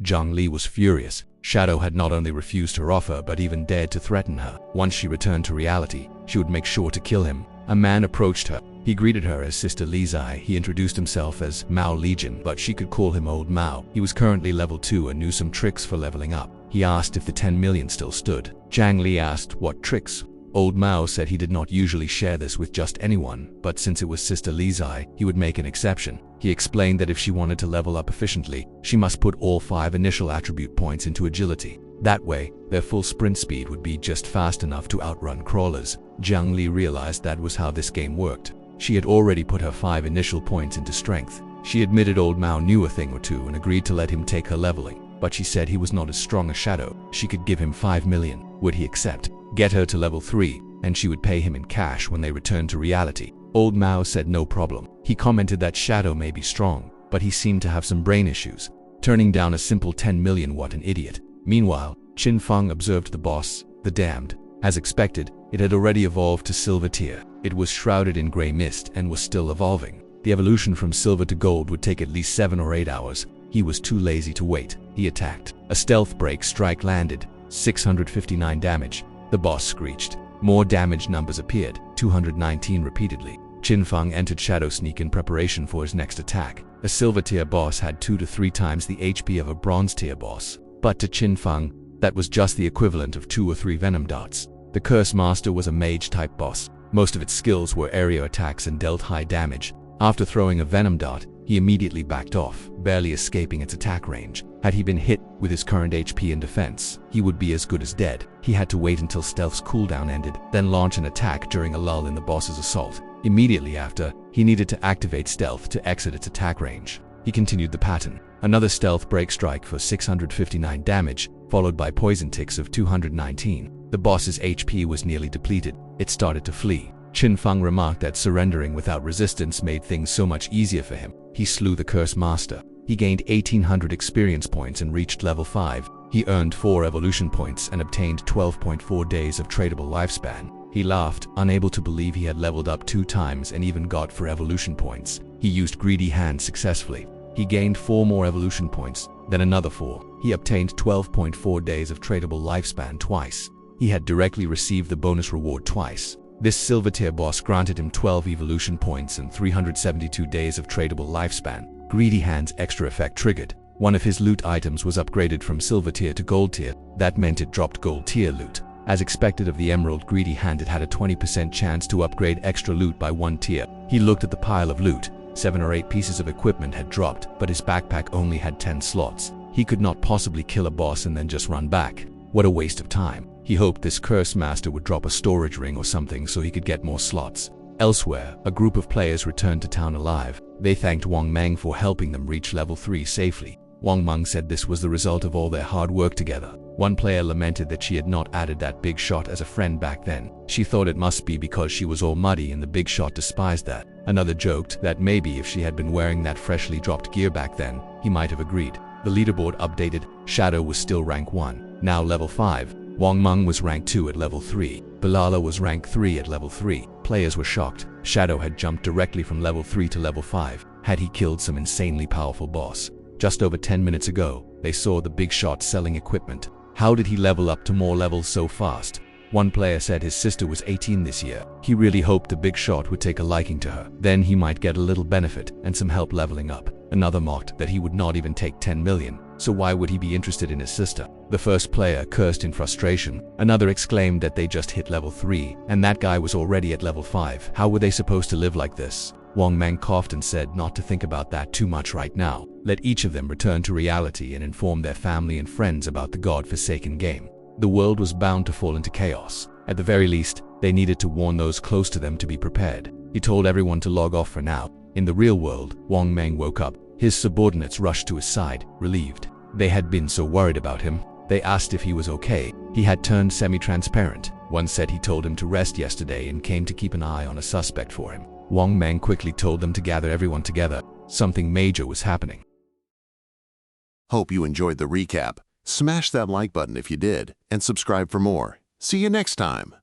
Zhang Li was furious. Shadow had not only refused her offer but even dared to threaten her. Once she returned to reality, she would make sure to kill him. A man approached her. He greeted her as Sister Li Zai. He introduced himself as Mao Legion, but she could call him Old Mao. He was currently level 2 and knew some tricks for leveling up. He asked if the 10 million still stood. Zhang Li asked what tricks. Old Mao said he did not usually share this with just anyone, but since it was Sister Li Zai, he would make an exception. He explained that if she wanted to level up efficiently, she must put all 5 initial attribute points into agility. That way, their full sprint speed would be just fast enough to outrun crawlers. Zhang Li realized that was how this game worked. She had already put her 5 initial points into strength. She admitted Old Mao knew a thing or two and agreed to let him take her leveling, but she said he was not as strong as Shadow. She could give him 5 million. Would he accept? Get her to level 3, and she would pay him in cash when they returned to reality. Old Mao said no problem. He commented that Shadow may be strong, but he seemed to have some brain issues. Turning down a simple 10 million, what an idiot. Meanwhile, Qin Feng observed the boss, the Damned. As expected, it had already evolved to Silver Tier. It was shrouded in gray mist and was still evolving. The evolution from silver to gold would take at least 7 or 8 hours. He was too lazy to wait. He attacked. A stealth break strike landed. 659 damage. The boss screeched. More damage numbers appeared. 219 repeatedly. Qin Feng entered Shadow Sneak in preparation for his next attack. A silver tier boss had 2 to 3 times the HP of a bronze tier boss. But to Qin Feng, that was just the equivalent of 2 or 3 venom darts. The Curse Master was a mage-type boss. Most of its skills were area attacks and dealt high damage. After throwing a venom dart, he immediately backed off, barely escaping its attack range. Had he been hit with his current HP and defense, he would be as good as dead. He had to wait until Stealth's cooldown ended, then launch an attack during a lull in the boss's assault. Immediately after, he needed to activate Stealth to exit its attack range. He continued the pattern. Another Stealth break strike for 659 damage, followed by poison ticks of 219. The boss's HP was nearly depleted. It started to flee. Qin Feng remarked that surrendering without resistance made things so much easier for him. He slew the Curse Master. He gained 1800 experience points and reached level 5. He earned 4 evolution points and obtained 12.4 days of tradable lifespan. He laughed, unable to believe he had leveled up 2 times and even got 4 evolution points. He used Greedy Hand successfully. He gained 4 more evolution points, then another 4. He obtained 12.4 days of tradable lifespan twice. He had directly received the bonus reward twice. This silver tier boss granted him 12 evolution points and 372 days of tradable lifespan. Greedy Hand's extra effect triggered. One of his loot items was upgraded from silver tier to gold tier. That meant it dropped gold tier loot. As expected of the Emerald Greedy Hand, it had a 20% chance to upgrade extra loot by 1 tier. He looked at the pile of loot. 7 or 8 pieces of equipment had dropped, but his backpack only had 10 slots. He could not possibly kill a boss and then just run back. What a waste of time. He hoped this Curse Master would drop a storage ring or something so he could get more slots. Elsewhere, a group of players returned to town alive. They thanked Wang Meng for helping them reach level 3 safely. Wang Meng said this was the result of all their hard work together. One player lamented that she had not added that big shot as a friend back then. She thought it must be because she was all muddy and the big shot despised that. Another joked that maybe if she had been wearing that freshly dropped gear back then, he might have agreed. The leaderboard updated. Shadow was still rank 1, now level 5. Wang Meng was rank 2 at level 3. Bilala was rank 3 at level 3. Players were shocked. Shadow had jumped directly from level 3 to level 5. Had he killed some insanely powerful boss? Just over 10 minutes ago, they saw the big shot selling equipment. How did he level up to more levels so fast? One player said his sister was 18 this year. He really hoped the big shot would take a liking to her. Then he might get a little benefit and some help leveling up. Another mocked that he would not even take 10 million. So why would he be interested in his sister? The first player cursed in frustration. Another exclaimed that they just hit level 3, and that guy was already at level 5. How were they supposed to live like this? Wang Meng coughed and said not to think about that too much right now. Let each of them return to reality and inform their family and friends about the God-forsaken game. The world was bound to fall into chaos. At the very least, they needed to warn those close to them to be prepared. He told everyone to log off for now. In the real world, Wang Meng woke up. His subordinates rushed to his side, relieved. They had been so worried about him. They asked if he was okay. He had turned semi-transparent. One said he told him to rest yesterday and came to keep an eye on a suspect for him. Wang Meng quickly told them to gather everyone together. Something major was happening. Hope you enjoyed the recap. Smash that like button if you did, and subscribe for more. See you next time.